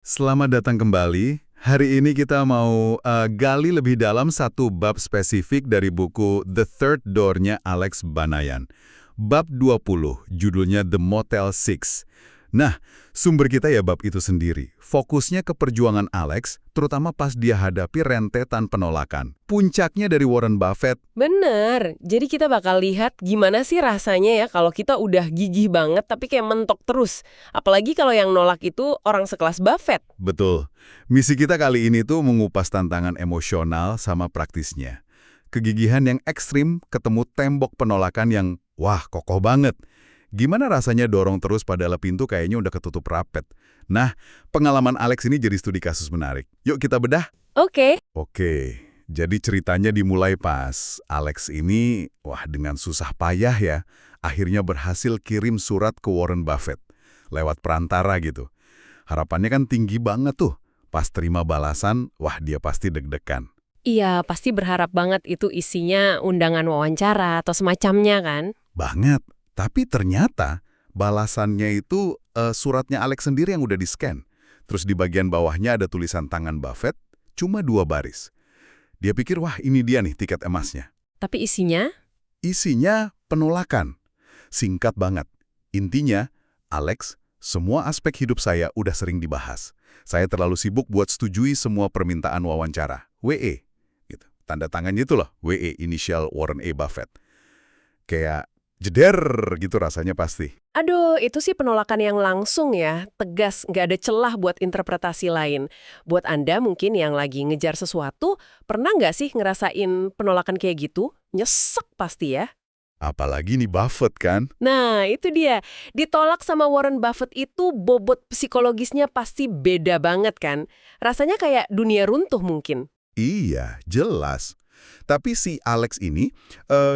Selamat datang kembali. Hari ini kita mau gali lebih dalam satu bab spesifik dari buku The Third Door-nya Alex Banayan. Bab 20, judulnya The Motel 6. Nah, sumber kita ya bab itu sendiri. Fokusnya ke perjuangan Alex, terutama pas dia hadapi rentetan penolakan. Puncaknya dari Warren Buffett. Bener, jadi kita bakal lihat gimana sih rasanya ya kalau kita udah gigih banget tapi kayak mentok terus. Apalagi kalau yang nolak itu orang sekelas Buffett. Betul. Misi kita kali ini tuh mengupas tantangan emosional sama praktisnya. Kegigihan yang ekstrim ketemu tembok penolakan yang, wah, kokoh banget. Gimana rasanya dorong terus padahal pintu kayaknya udah ketutup rapet. Nah, pengalaman Alex ini jadi studi kasus menarik. Yuk kita bedah. Oke. Oke, jadi ceritanya dimulai pas Alex ini, wah dengan susah payah ya, akhirnya berhasil kirim surat ke Warren Buffett. Lewat perantara gitu. Harapannya kan tinggi banget tuh. Pas terima balasan, wah dia pasti deg-degan. Iya, pasti berharap banget itu isinya undangan wawancara atau semacamnya kan? Banget. Tapi ternyata balasannya itu suratnya Alex sendiri yang udah di-scan. Terus di bagian bawahnya ada tulisan tangan Buffett, cuma 2 baris. Dia pikir, wah ini dia nih tiket emasnya. Tapi isinya? Isinya penolakan. Singkat banget. Intinya, Alex, semua aspek hidup saya udah sering dibahas. Saya terlalu sibuk buat setujui semua permintaan wawancara. WE. Gitu. Tanda tangannya itu loh, WE, inisial Warren E. Buffett. Kayak jeder gitu rasanya pasti. Aduh, itu sih penolakan yang langsung ya, tegas, nggak ada celah buat interpretasi lain. Buat Anda mungkin yang lagi ngejar sesuatu, pernah nggak sih ngerasain penolakan kayak gitu? Nyesek pasti ya. Apalagi nih Buffett kan? Nah, itu dia. Ditolak sama Warren Buffett itu bobot psikologisnya pasti beda banget kan? Rasanya kayak dunia runtuh mungkin. Iya, jelas. Tapi si Alex ini,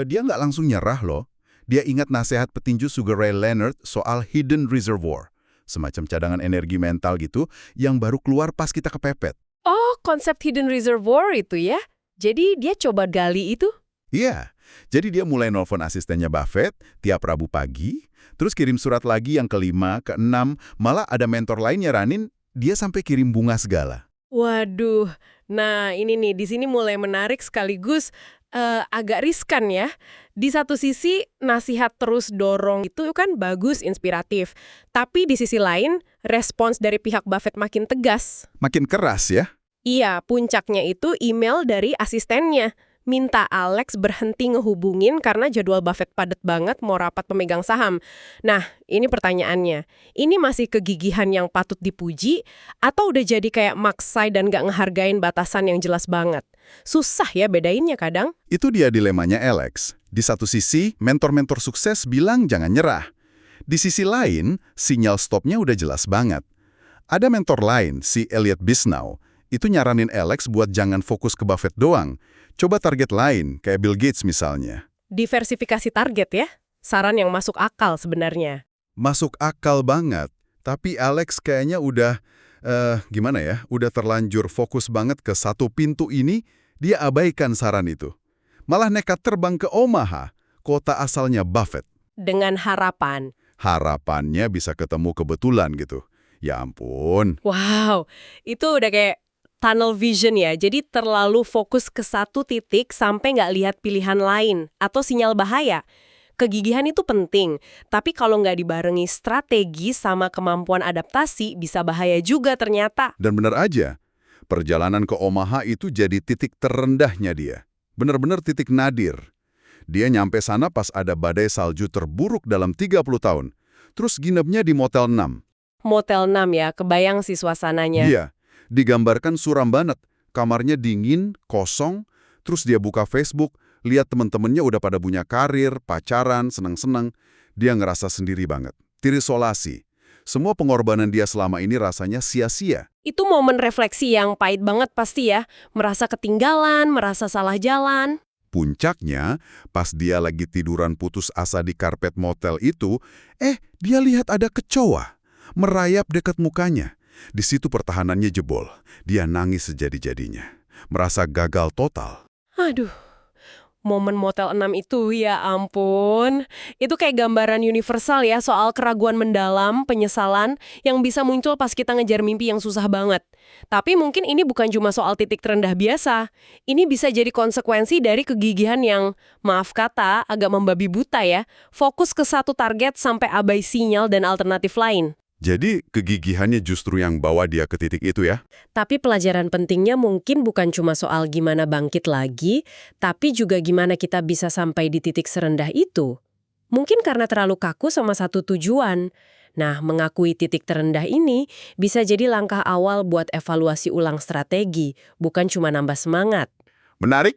dia nggak langsung nyerah loh. Dia ingat nasihat petinju Sugar Ray Leonard soal hidden reservoir. Semacam cadangan energi mental gitu, yang baru keluar pas kita kepepet. Oh, konsep hidden reservoir itu ya? Jadi dia coba gali itu? Iya, jadi dia mulai nelfon asistennya Buffett tiap Rabu pagi, terus kirim surat lagi yang ke-5, ke-6, malah ada mentor lain nyaranin dia sampai kirim bunga segala. Waduh, nah ini nih, di sini mulai menarik sekaligus agak riskan ya. Di satu sisi, nasihat terus dorong itu kan bagus, inspiratif. Tapi di sisi lain, respons dari pihak Buffett makin tegas. Makin keras ya. Iya, puncaknya itu email dari asistennya. Minta Alex berhenti ngehubungin karena jadwal Buffett padat banget mau rapat pemegang saham. Nah, ini pertanyaannya. Ini masih kegigihan yang patut dipuji atau udah jadi kayak maksai dan gak ngehargain batasan yang jelas banget? Susah ya bedainnya kadang. Itu dia dilemanya Alex. Di satu sisi, mentor-mentor sukses bilang jangan nyerah. Di sisi lain, sinyal stopnya udah jelas banget. Ada mentor lain, si Elliot Bisnow, itu nyaranin Alex buat jangan fokus ke Buffett doang. Coba target lain, kayak Bill Gates misalnya. Diversifikasi target ya? Saran yang masuk akal sebenarnya. Masuk akal banget. Tapi Alex kayaknya udah, gimana ya, udah terlanjur fokus banget ke satu pintu ini, dia abaikan saran itu. Malah nekat terbang ke Omaha, kota asalnya Buffett. Dengan harapan. Harapannya bisa ketemu kebetulan gitu. Ya ampun. Wow, itu udah kayak tunnel vision ya. Jadi terlalu fokus ke satu titik sampai nggak lihat pilihan lain atau sinyal bahaya. Kegigihan itu penting, tapi kalau nggak dibarengi strategi sama kemampuan adaptasi, bisa bahaya juga ternyata. Dan benar aja, perjalanan ke Omaha itu jadi titik terendahnya dia. Benar-benar titik nadir. Dia nyampe sana pas ada badai salju terburuk dalam 30 tahun. Terus nginepnya di Motel 6. Motel 6 ya, kebayang sih suasananya. Iya, digambarkan suram banget. Kamarnya dingin, kosong, terus dia buka Facebook, lihat temen-temennya udah pada punya karir, pacaran, senang-senang. Dia ngerasa sendiri banget. Terisolasi. Semua pengorbanan dia selama ini rasanya sia-sia. Itu momen refleksi yang pahit banget pasti ya. Merasa ketinggalan, merasa salah jalan. Puncaknya, pas dia lagi tiduran putus asa di karpet motel itu, dia lihat ada kecoa merayap dekat mukanya. Di situ pertahanannya jebol. Dia nangis sejadi-jadinya. Merasa gagal total. Aduh, Momen Motel 6 itu, ya ampun. Itu kayak gambaran universal ya soal keraguan mendalam, penyesalan, yang bisa muncul pas kita ngejar mimpi yang susah banget. Tapi mungkin ini bukan cuma soal titik terendah biasa. Ini bisa jadi konsekuensi dari kegigihan yang, maaf kata, agak membabi buta ya. Fokus ke satu target sampai abai sinyal dan alternatif lain. Jadi kegigihannya justru yang bawa dia ke titik itu ya? Tapi pelajaran pentingnya mungkin bukan cuma soal gimana bangkit lagi, tapi juga gimana kita bisa sampai di titik serendah itu. Mungkin karena terlalu kaku sama satu tujuan. Nah, mengakui titik terendah ini bisa jadi langkah awal buat evaluasi ulang strategi, bukan cuma nambah semangat. Menarik.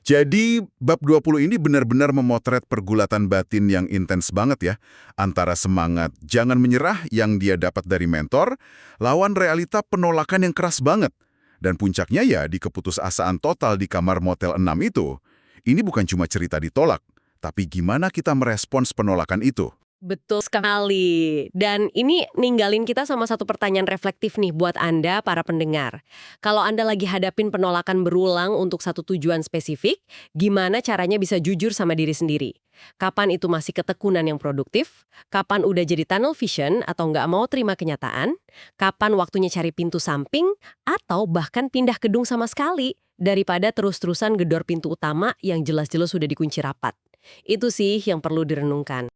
Jadi, bab 20 ini benar-benar memotret pergulatan batin yang intens banget ya. Antara semangat jangan menyerah yang dia dapat dari mentor, lawan realita penolakan yang keras banget. Dan puncaknya ya di keputusasaan total di kamar Motel 6 itu. Ini bukan cuma cerita ditolak, tapi gimana kita merespons penolakan itu. Betul sekali. Dan ini ninggalin kita sama satu pertanyaan reflektif nih buat Anda, para pendengar. Kalau Anda lagi hadapin penolakan berulang untuk satu tujuan spesifik, gimana caranya bisa jujur sama diri sendiri? Kapan itu masih ketekunan yang produktif? Kapan udah jadi tunnel vision atau nggak mau terima kenyataan? Kapan waktunya cari pintu samping? Atau bahkan pindah gedung sama sekali? Daripada terus-terusan gedor pintu utama yang jelas-jelas sudah dikunci rapat. Itu sih yang perlu direnungkan.